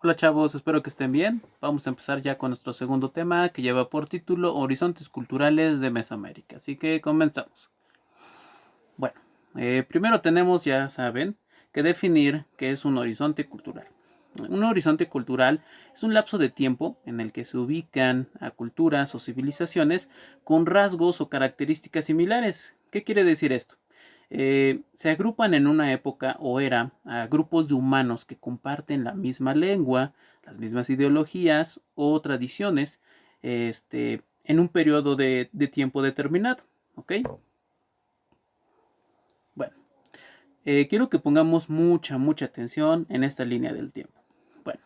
Hola chavos, espero que estén bien. Vamos a empezar ya con nuestro segundo tema que lleva por título Horizontes Culturales de Mesoamérica. Así que comenzamos. Bueno, primero tenemos, ya saben, que definir qué es un horizonte cultural. Un horizonte cultural es un lapso de tiempo en el que se ubican a culturas o civilizaciones con rasgos o características similares. ¿Qué quiere decir esto? Se agrupan en una época o era a grupos de humanos que comparten la misma lengua, las mismas ideologías o tradiciones, en un periodo de tiempo determinado. ¿Ok? Bueno, quiero que pongamos mucha atención en esta línea del tiempo. Bueno,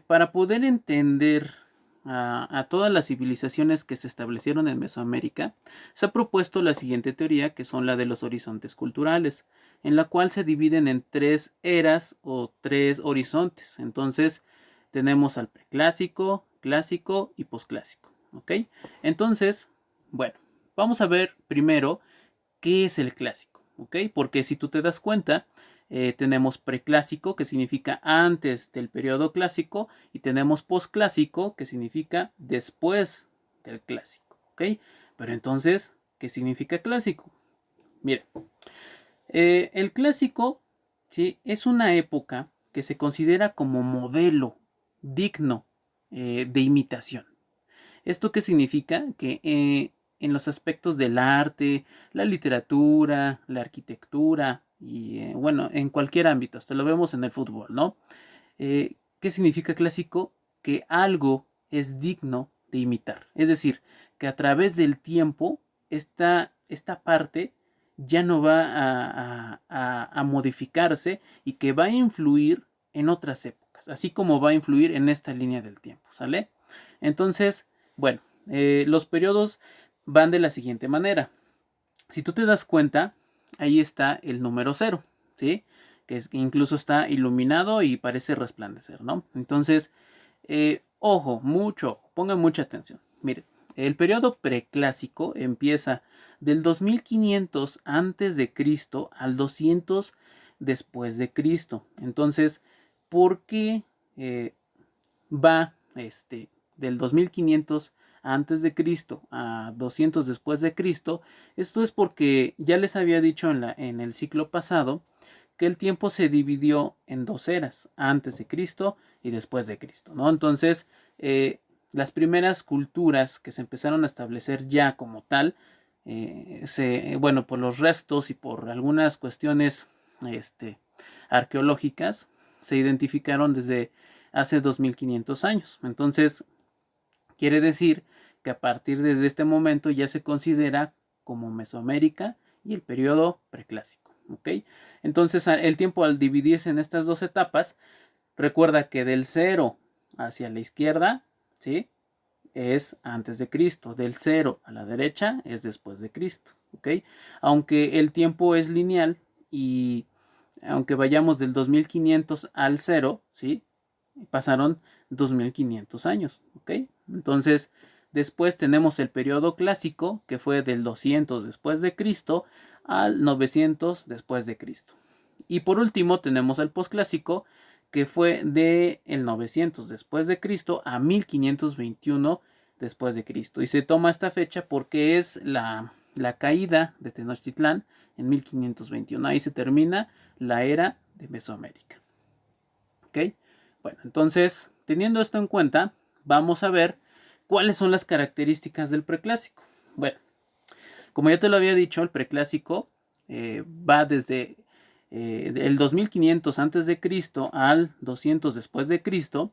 para poder entender a todas las civilizaciones que se establecieron en Mesoamérica, se ha propuesto la siguiente teoría, que son la de los horizontes culturales, en la cual se dividen en tres eras o tres horizontes. Entonces, tenemos al preclásico, clásico y posclásico. ¿Ok? Entonces, bueno, vamos a ver primero qué es el clásico. ¿Ok? Porque si tú te das cuenta, tenemos preclásico, que significa antes del periodo clásico, y tenemos posclásico, que significa después del clásico. ¿Ok? Pero entonces, ¿qué significa clásico? Mira, el clásico, ¿sí?, es una época que se considera como modelo digno de imitación. ¿Esto qué significa? Que en los aspectos del arte, la literatura, la arquitectura y bueno, en cualquier ámbito, hasta lo vemos en el fútbol, ¿no? ¿Qué significa clásico? Que algo es digno de imitar. Es decir, que a través del tiempo esta parte ya no va a modificarse y que va a influir en otras épocas, así como va a influir en esta línea del tiempo, ¿sale? Entonces, bueno, los periodos van de la siguiente manera. Si tú te das cuenta, ahí está el número cero, ¿sí? Que incluso está iluminado y parece resplandecer, ¿no? Entonces, ojo, pongan mucha atención. Miren, el periodo preclásico empieza del 2500 antes de Cristo al 200 después de Cristo. Entonces, ¿por qué va del 2500 antes de Cristo a 200 después de Cristo? Esto es porque ya les había dicho en el ciclo pasado que el tiempo se dividió en dos eras, antes de Cristo y después de Cristo, ¿no? Entonces, las primeras culturas que se empezaron a establecer ya como tal, bueno, por los restos y por algunas cuestiones arqueológicas, se identificaron desde hace 2500 años. Entonces, quiere decir que a partir de este momento ya se considera como Mesoamérica y el periodo preclásico. ¿Ok? Entonces, el tiempo al dividirse en estas dos etapas, recuerda que del 0 hacia la izquierda, ¿sí?, es antes de Cristo. Del 0 a la derecha es después de Cristo. ¿Ok? Aunque el tiempo es lineal y aunque vayamos del 2500 al 0, ¿sí?, pasaron 2500 años. ¿Ok? Entonces, después tenemos el periodo clásico, que fue del 200 después de Cristo al 900 después de Cristo. Y por último tenemos el posclásico, que fue de el 900 después de Cristo a 1521 después de Cristo. Y se toma esta fecha porque es la caída de Tenochtitlán en 1521. Ahí se termina la era de Mesoamérica. ¿Ok? Bueno, entonces, teniendo esto en cuenta, vamos a ver cuáles son las características del preclásico. Bueno, como ya te lo había dicho, el preclásico va desde el 2500 antes de Cristo al 200 después de Cristo.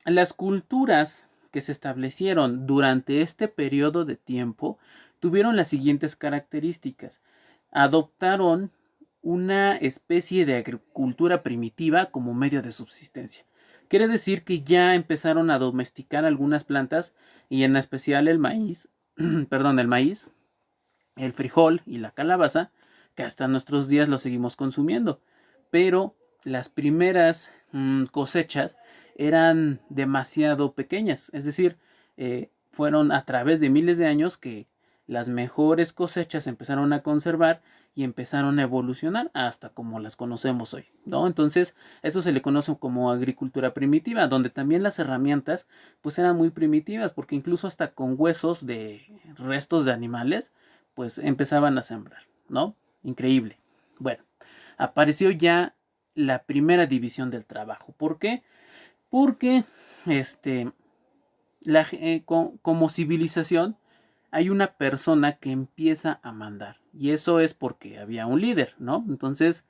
Las culturas que se establecieron durante este periodo de tiempo tuvieron las siguientes características. Adoptaron una especie de agricultura primitiva como medio de subsistencia. Quiere decir que ya empezaron a domesticar algunas plantas y en especial el maíz, perdón, el maíz, el frijol y la calabaza, que hasta nuestros días lo seguimos consumiendo. Pero las primeras cosechas eran demasiado pequeñas, es decir, fueron a través de miles de años que las mejores cosechas se empezaron a conservar y empezaron a evolucionar hasta como las conocemos hoy, ¿no? Entonces, eso se le conoce como agricultura primitiva, donde también las herramientas pues eran muy primitivas, porque incluso hasta con huesos de restos de animales, pues empezaban a sembrar, ¿no? Increíble. Bueno, apareció ya la primera división del trabajo. ¿Por qué? Porque como civilización hay una persona que empieza a mandar. Y eso es porque había un líder, ¿no? Entonces,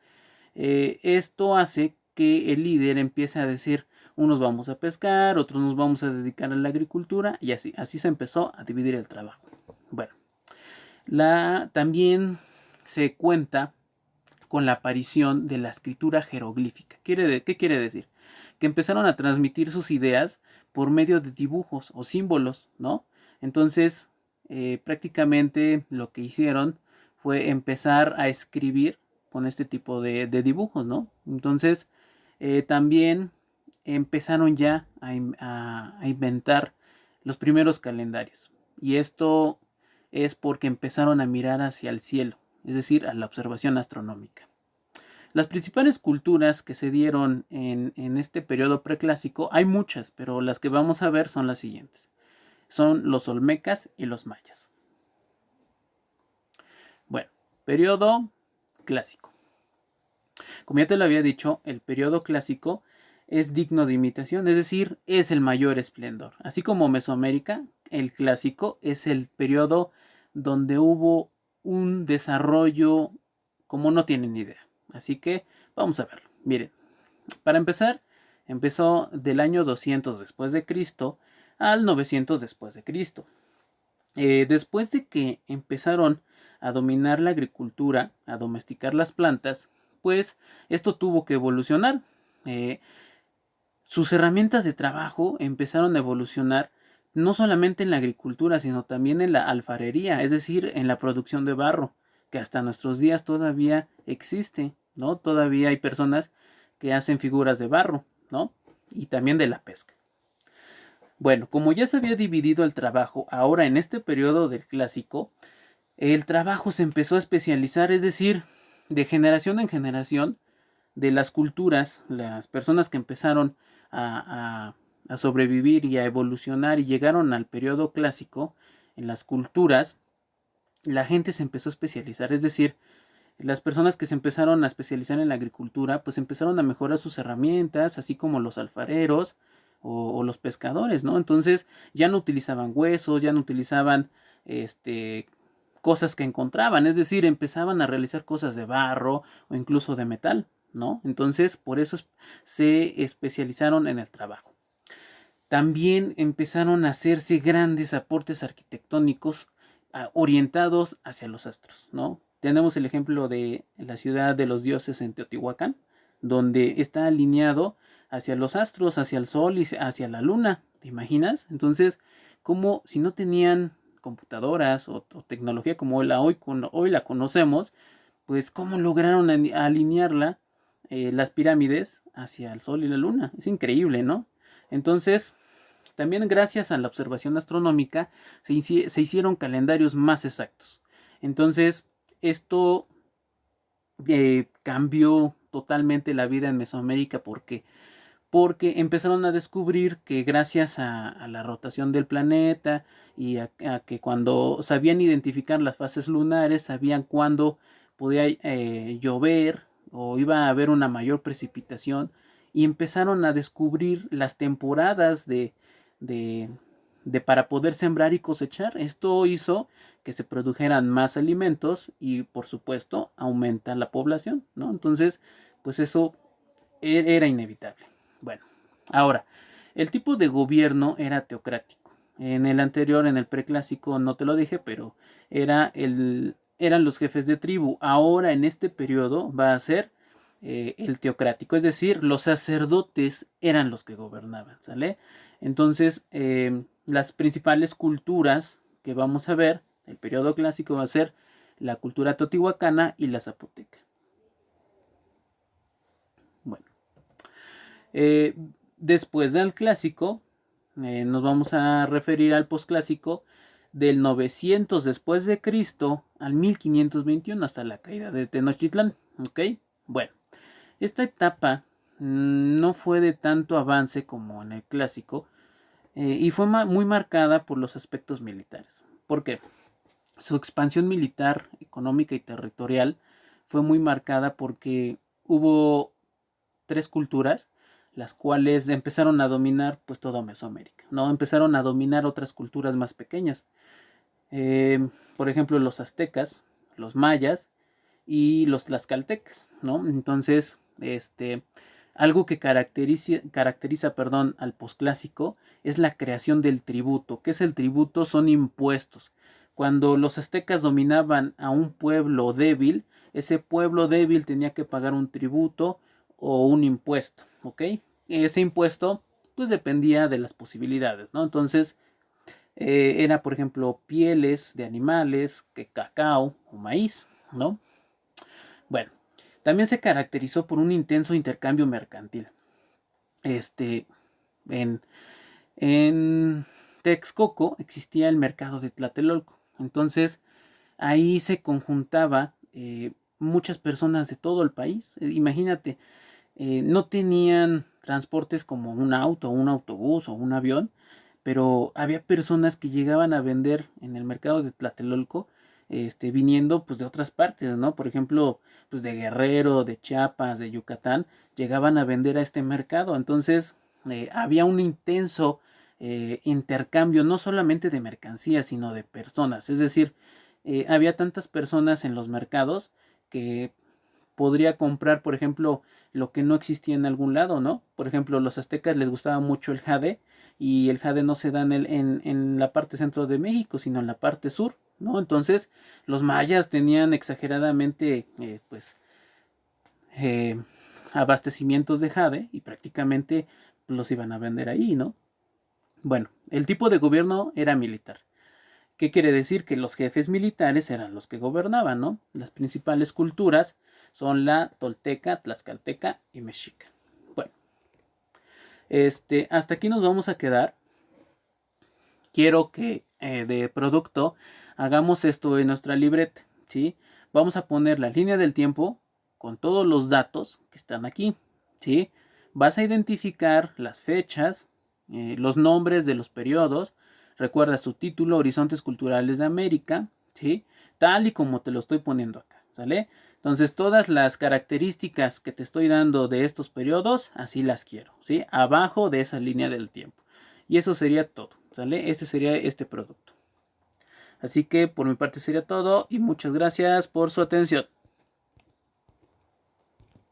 esto hace que el líder empiece a decir, unos vamos a pescar, otros nos vamos a dedicar a la agricultura, y así se empezó a dividir el trabajo. Bueno, también se cuenta con la aparición de la escritura jeroglífica. ¿Qué quiere decir? Que empezaron a transmitir sus ideas por medio de dibujos o símbolos, ¿no? Entonces, prácticamente lo que hicieron fue empezar a escribir con este tipo de dibujos, ¿no? Entonces, también empezaron ya a inventar los primeros calendarios. Y esto es porque empezaron a mirar hacia el cielo, es decir, a la observación astronómica. Las principales culturas que se dieron en este periodo preclásico, hay muchas, pero las que vamos a ver son las siguientes. Son los olmecas y los mayas. Bueno, periodo clásico. Como ya te lo había dicho, el periodo clásico es digno de imitación, es decir, es el mayor esplendor. Así como Mesoamérica, el clásico es el periodo donde hubo un desarrollo como no tienen idea. Así que vamos a verlo. Miren, para empezar, empezó del año 200 después de Cristo al 900 después de Cristo. Después de que empezaron a dominar la agricultura, a domesticar las plantas, pues esto tuvo que evolucionar. Eh, Sus herramientas de trabajo empezaron a evolucionar no solamente en la agricultura, sino también en la alfarería, es decir, en la producción de barro, que hasta nuestros días todavía existe, ¿no? Todavía hay personas que hacen figuras de barro, ¿no? Y también de la pesca. Bueno, como ya se había dividido el trabajo, ahora en este periodo del clásico, el trabajo se empezó a especializar, es decir, de generación en generación, de las culturas, las personas que empezaron a sobrevivir y a evolucionar y llegaron al periodo clásico, en las culturas, la gente se empezó a especializar, es decir, las personas que se empezaron a especializar en la agricultura, pues empezaron a mejorar sus herramientas, así como los alfareros o los pescadores, ¿no? Entonces ya no utilizaban huesos, ya no utilizaban cosas que encontraban, es decir, empezaban a realizar cosas de barro o incluso de metal, ¿no? Entonces, por eso se especializaron en el trabajo. También empezaron a hacerse grandes aportes arquitectónicos orientados hacia los astros, ¿no? Tenemos el ejemplo de la ciudad de los dioses en Teotihuacán, donde está alineado hacia los astros, hacia el sol y hacia la luna, ¿te imaginas? Entonces, como si no tenían computadoras o tecnología como hoy la conocemos, pues cómo lograron alinearla, las pirámides hacia el sol y la luna. Es increíble, ¿no? Entonces, también gracias a la observación astronómica se hicieron calendarios más exactos. Entonces, esto cambió totalmente la vida en Mesoamérica porque empezaron a descubrir que gracias a la rotación del planeta y a que cuando sabían identificar las fases lunares, sabían cuándo podía llover o iba a haber una mayor precipitación, y empezaron a descubrir las temporadas de, para poder sembrar y cosechar. Esto hizo que se produjeran más alimentos y, por supuesto, aumenta la población, ¿no? Entonces, pues eso era inevitable. Bueno, ahora, el tipo de gobierno era teocrático. En el anterior, en el preclásico, no te lo dije, pero eran los jefes de tribu. Ahora, en este periodo, va a ser el teocrático, es decir, los sacerdotes eran los que gobernaban, ¿sale? Entonces, las principales culturas que vamos a ver, el periodo clásico va a ser la cultura teotihuacana y la zapoteca. Bueno, después del clásico, nos vamos a referir al posclásico, del 900 después de Cristo al 1521 hasta la caída de Tenochtitlán, ¿ok? Bueno, esta etapa no fue de tanto avance como en el clásico y fue muy marcada por los aspectos militares. ¿Por qué? Su expansión militar, económica y territorial fue muy marcada porque hubo tres culturas las cuales empezaron a dominar pues toda Mesoamérica, ¿no? Empezaron a dominar otras culturas más pequeñas. Por ejemplo, los aztecas, los mayas y los tlaxcaltecas, ¿no? Entonces, algo que caracteriza al posclásico es la creación del tributo. ¿Qué es el tributo? Son impuestos. Cuando los aztecas dominaban a un pueblo débil, ese pueblo débil tenía que pagar un tributo o un impuesto, ¿ok? Ese impuesto, pues dependía de las posibilidades, ¿no? Entonces, era, por ejemplo, pieles de animales, que cacao o maíz, ¿no? Bueno, también se caracterizó por un intenso intercambio mercantil. En, en Texcoco existía el mercado de Tlatelolco. Entonces, ahí se conjuntaba muchas personas de todo el país. Imagínate, no tenían transportes como un auto, un autobús o un avión, pero había personas que llegaban a vender en el mercado de Tlatelolco, viniendo pues de otras partes, ¿no? Por ejemplo, pues de Guerrero, de Chiapas, de Yucatán, llegaban a vender a este mercado. Entonces, había un intenso intercambio, no solamente de mercancías, sino de personas. Es decir, había tantas personas en los mercados que podría comprar, por ejemplo, lo que no existía en algún lado, ¿no? Por ejemplo, los aztecas les gustaba mucho el jade y el jade no se da en la parte centro de México, sino en la parte sur, ¿no? Entonces, los mayas tenían exageradamente, pues, eh, abastecimientos de jade y prácticamente los iban a vender ahí, ¿no? Bueno, el tipo de gobierno era militar. ¿Qué quiere decir? Que los jefes militares eran los que gobernaban, ¿no? Las principales culturas son la tolteca, tlaxcalteca y mexica. Bueno, hasta aquí nos vamos a quedar. Quiero que de producto hagamos esto en nuestra libreta, ¿sí? Vamos a poner la línea del tiempo con todos los datos que están aquí, ¿sí? Vas a identificar las fechas, los nombres de los periodos. Recuerda su título, Horizontes Culturales de América, ¿sí? Tal y como te lo estoy poniendo acá, ¿sale? Entonces, todas las características que te estoy dando de estos periodos, así las quiero, ¿sí? Abajo de esa línea del tiempo. Y eso sería todo, ¿sale? Este sería este producto. Así que por mi parte sería todo y muchas gracias por su atención.